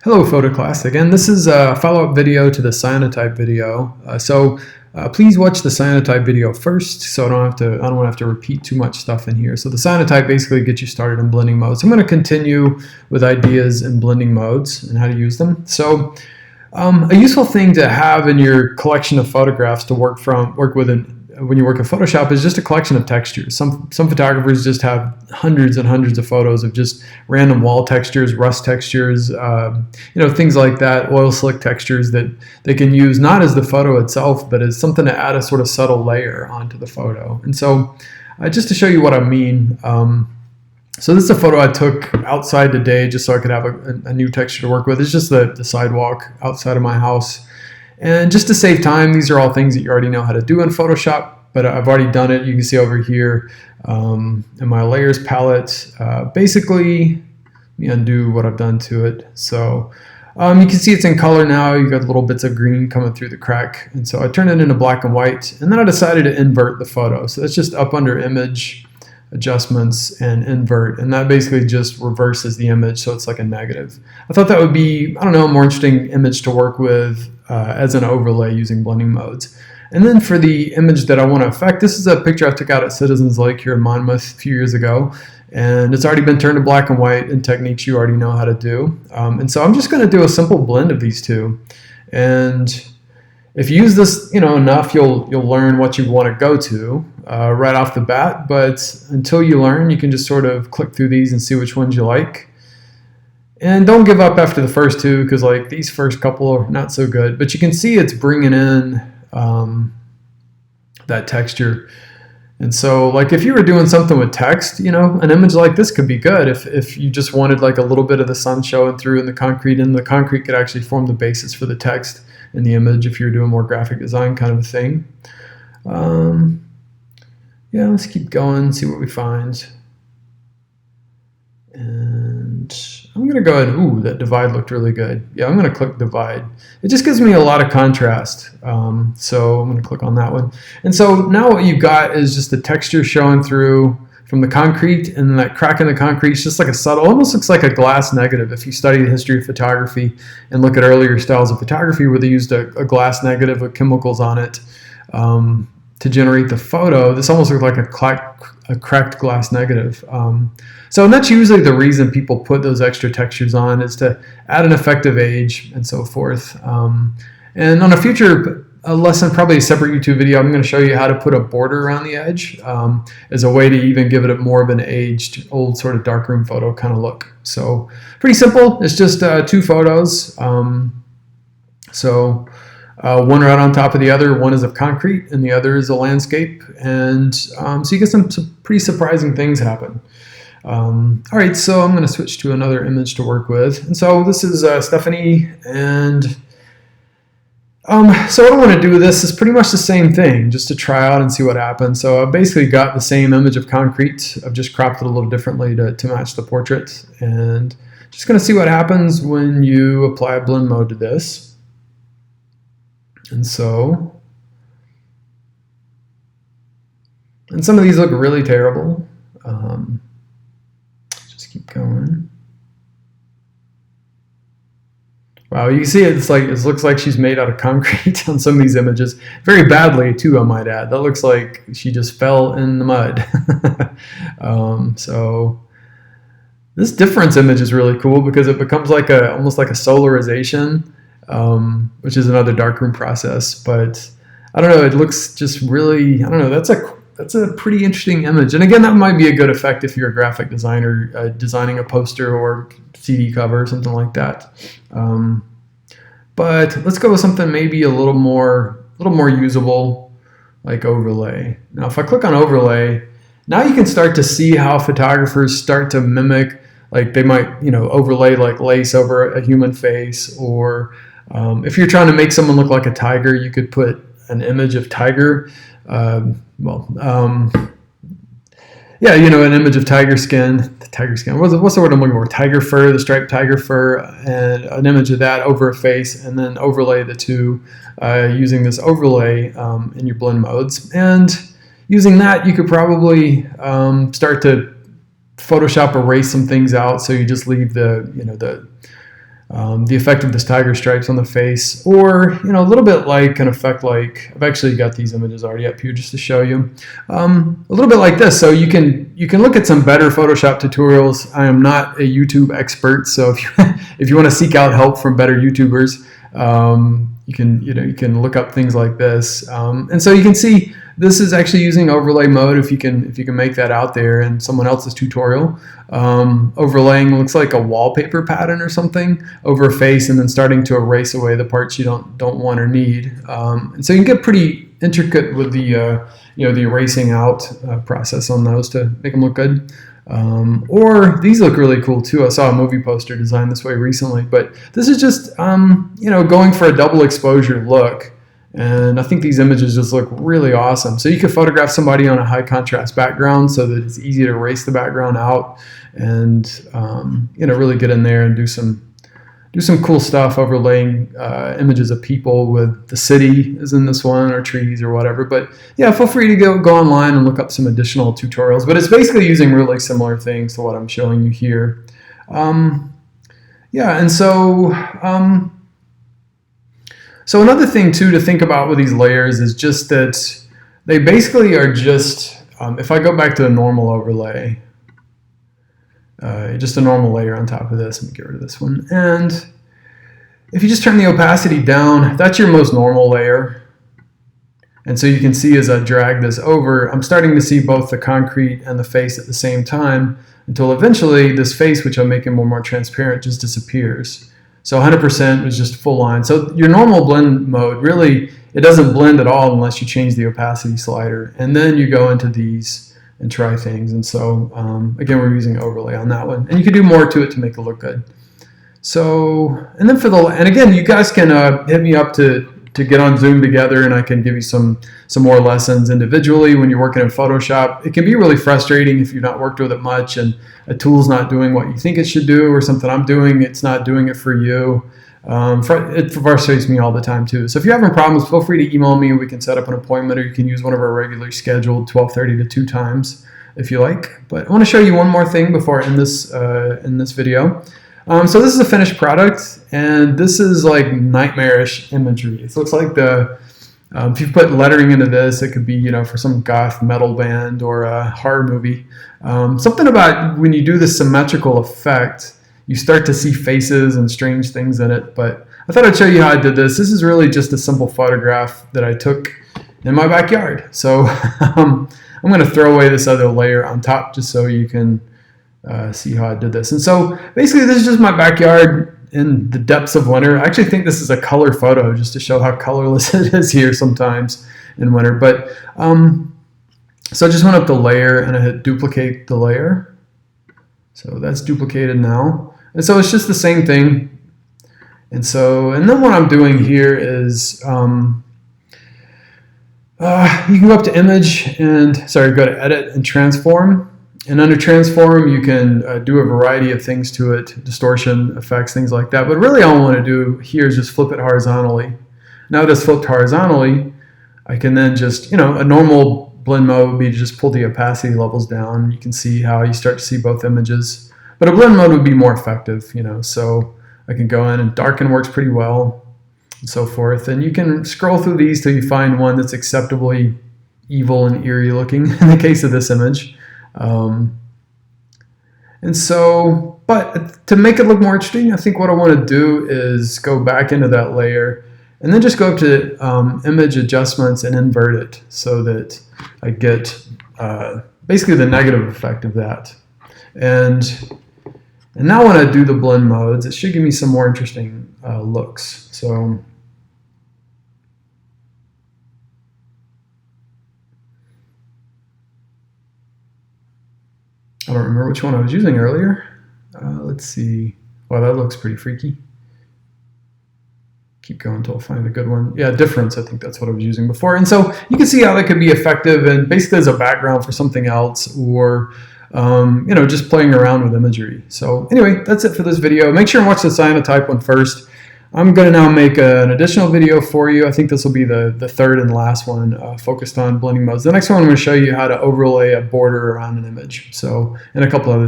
Hello, photo class. Again, this is a follow-up video to the cyanotype video. Please watch the cyanotype video first, so I don't want to have to repeat too much stuff in here. So the cyanotype basically gets you started in blending modes. I'm going to continue with ideas in blending modes and how to use them. So a useful thing to have in your collection of photographs to work with when you work in Photoshop is just a collection of textures. Some photographers just have hundreds and hundreds of photos of just random wall textures, rust textures, things like that, oil slick textures that they can use not as the photo itself, but as something to add a sort of subtle layer onto the photo. And so just to show you what I mean, so this is a photo I took outside today just so I could have a new texture to work with. It's just the sidewalk outside of my house. And just to save time, these are all things that you already know how to do in Photoshop, but I've already done it. You can see over here in my layers palette. Basically, let me undo what I've done to it. So you can see it's in color now. You've got little bits of green coming through the crack. And so I turned it into black and white, and then I decided to invert the photo. So that's just up under Image, Adjustments, and Invert, and that basically just reverses the image so it's like a negative. I thought that would be, a more interesting image to work with as an overlay using blending modes. And then for the image that I want to affect, this is a picture I took out at Citizens Lake here in Monmouth a few years ago, and it's already been turned to black and white in techniques you already know how to do. And so I'm just going to do a simple blend of these two, and if you use this enough, you'll learn what you want to go to right off the bat, but until you learn, you can just sort of click through these and see which ones you like. And don't give up after the first two, because like these first couple are not so good, but you can see it's bringing in that texture. And so like if you were doing something with text, an image like this could be good if you just wanted like a little bit of the sun showing through in the concrete, and the concrete could actually form the basis for the text in the image if you're doing more graphic design kind of a thing. Yeah, let's keep going, see what we find. And I'm going to go ahead, ooh, that divide looked really good. Yeah, I'm going to click divide. It just gives me a lot of contrast. So I'm going to click on that one. And so now what you've got is just the texture showing through from the concrete, and that crack in the concrete is just like a subtle, almost looks like a glass negative. If you study the history of photography and look at earlier styles of photography where they used a glass negative with chemicals on it to generate the photo, this almost looks like a cracked glass negative. So that's usually the reason people put those extra textures on, is to add an effective age and so forth. And on a future lesson, probably a separate YouTube video, I'm going to show you how to put a border around the edge as a way to even give it more of an aged, old sort of darkroom photo kind of look. So pretty simple. It's just two photos. One right on top of the other. One is of concrete and the other is a landscape. And so you get some pretty surprising things happen. All right, so I'm going to switch to another image to work with. And so this is Stephanie, and so what I want to do with this is pretty much the same thing, just to try out and see what happens. So I've basically got the same image of concrete. I've just cropped it a little differently to match the portrait, and just going to see what happens when you apply a blend mode to this. And some of these look really terrible. Just keep going. Wow, you can see it looks like she's made out of concrete on some of these images. Very badly too, I might add. That looks like she just fell in the mud. So this difference image is really cool because it becomes like almost like a solarization, which is another darkroom process. But I don't know, it looks just really, I don't know, that's a pretty interesting image. And again, that might be a good effect if you're a graphic designer designing a poster or CD cover or something like that. But let's go with something maybe a little more usable, like overlay. Now, if I click on overlay, now you can start to see how photographers start to mimic, like they might, overlay like lace over a human face, or if you're trying to make someone look like a tiger, you could put an image of tiger. Yeah, an image of tiger skin. What's the word I'm looking for? Tiger fur, the striped tiger fur, and an image of that over a face, and then overlay the two using this overlay in your blend modes. And using that, you could probably start to Photoshop erase some things out, so you just leave the the effect of this tiger stripes on the face, or a little bit like an effect like, I've actually got these images already up here just to show you, a little bit like this. So you can look at some better Photoshop tutorials. I am not a YouTube expert, so if you want to seek out help from better YouTubers, you can look up things like this, and so you can see this is actually using overlay mode. If you can make that out there in someone else's tutorial, overlaying looks like a wallpaper pattern or something over a face, and then starting to erase away the parts you don't want or need. And so you can get pretty intricate with the the erasing out process on those to make them look good. Or these look really cool too. I saw a movie poster designed this way recently, but this is just going for a double exposure look, and I think these images just look really awesome. So you could photograph somebody on a high contrast background so that it's easy to erase the background out, and really get in there and do some cool stuff, overlaying images of people with the city is in this one, or trees or whatever. But yeah, feel free to go online and look up some additional tutorials. But it's basically using really similar things to what I'm showing you here. Yeah, and so so another thing too to think about with these layers is just that they basically are just, if I go back to a normal overlay, just a normal layer on top of this. Let me get rid of this one. And if you just turn the opacity down, that's your most normal layer. And so you can see as I drag this over, I'm starting to see both the concrete and the face at the same time, until eventually this face, which I'm making more transparent, just disappears. So 100% is just full line. So your normal blend mode, really, it doesn't blend at all unless you change the opacity slider. And then you go into these and try things. And so again, we're using overlay on that one, and you can do more to it to make it look good. So, and then and again, you guys can hit me up to get on Zoom together, and I can give you some more lessons individually when you're working in Photoshop. It can be really frustrating if you've not worked with it much and a tool's not doing what you think it should do, or something I'm doing, it's not doing it for you. It frustrates me all the time too. So if you're having problems, feel free to email me and we can set up an appointment, or you can use one of our regularly scheduled 12:30 to 2 times if you like. But I want to show you one more thing before I end this video. So this is a finished product, and this is like nightmarish imagery. It looks like if you put lettering into this, it could be for some goth metal band or a horror movie. Something about when you do the symmetrical effect, you start to see faces and strange things in it. But I thought I'd show you how I did this. This is really just a simple photograph that I took in my backyard. So I'm going to throw away this other layer on top just so you can see how I did this. And so basically this is just my backyard in the depths of winter. I actually think this is a color photo just to show how colorless it is here sometimes in winter. But so I just went up to layer and I hit duplicate the layer. So that's duplicated now. And so it's just the same thing. And then what I'm doing here is you can go up to image and go to edit and transform. And under transform, you can do a variety of things to it, distortion, effects, things like that. But really all I want to do here is just flip it horizontally. Now that it's flipped horizontally, I can then just, a normal blend mode would be to just pull the opacity levels down. You can see how you start to see both images. But a blend mode would be more effective, so I can go in and darken works pretty well and so forth. And you can scroll through these till you find one that's acceptably evil and eerie looking in the case of this image. But to make it look more interesting, I think what I want to do is go back into that layer and then just go up to image adjustments and invert it so that I get basically the negative effect of that. And now when I do the blend modes, it should give me some more interesting looks. So I don't remember which one I was using earlier. Let's see. Wow, that looks pretty freaky. Keep going until I find a good one. Yeah, difference, I think that's what I was using before. And so you can see how that could be effective and basically as a background for something else, or just playing around with imagery. So anyway, that's it for this video. Make sure and watch the Cyanotype one first. I'm going to now make an additional video for you. I think this will be the third and last one focused on blending modes. The next one I'm going to show you how to overlay a border around an image. So, and a couple other